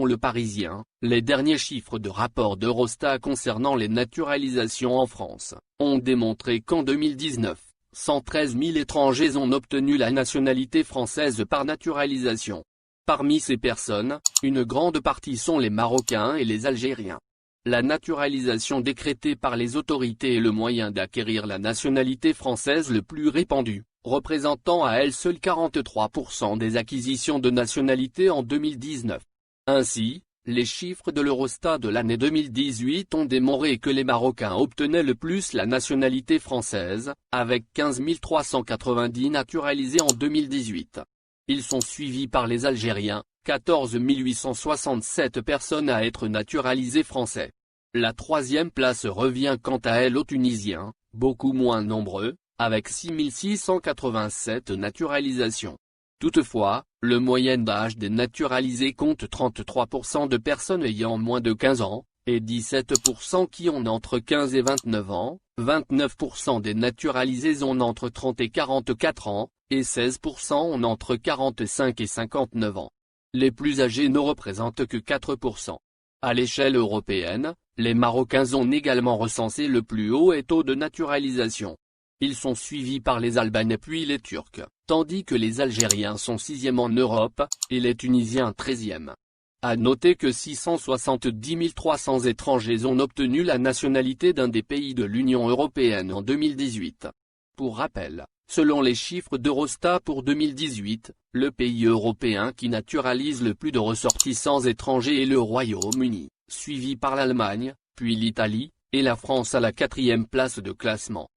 Le Parisien, les derniers chiffres de rapport d'Eurostat concernant les naturalisations en France ont démontré qu'en 2019, 113 000 étrangers ont obtenu la nationalité française par naturalisation. Parmi ces personnes, une grande partie sont les Marocains et les Algériens. La naturalisation décrétée par les autorités est le moyen d'acquérir la nationalité française le plus répandu, représentant à elle seule 43% des acquisitions de nationalité en 2019. Ainsi, les chiffres de l'Eurostat de l'année 2018 ont démontré que les Marocains obtenaient le plus la nationalité française, avec 15 390 naturalisés en 2018. Ils sont suivis par les Algériens, 14 867 personnes à être naturalisées français. La troisième place revient quant à elle aux Tunisiens, beaucoup moins nombreux, avec 6 687 naturalisations. Toutefois, le moyen d'âge des naturalisés compte 33% de personnes ayant moins de 15 ans, et 17% qui ont entre 15 et 29 ans, 29% des naturalisés ont entre 30 et 44 ans, et 16% ont entre 45 et 59 ans. Les plus âgés ne représentent que 4%. À l'échelle européenne, les Marocains ont également recensé le plus haut taux de naturalisation. Ils sont suivis par les Albanais puis les Turcs, tandis que les Algériens sont 6e en Europe, et les Tunisiens 13e. À noter que 670 300 étrangers ont obtenu la nationalité d'un des pays de l'Union européenne en 2018. Pour rappel, selon les chiffres d'Eurostat pour 2018, le pays européen qui naturalise le plus de ressortissants étrangers est le Royaume-Uni, suivi par l'Allemagne, puis l'Italie, et la France à la 4e place de classement.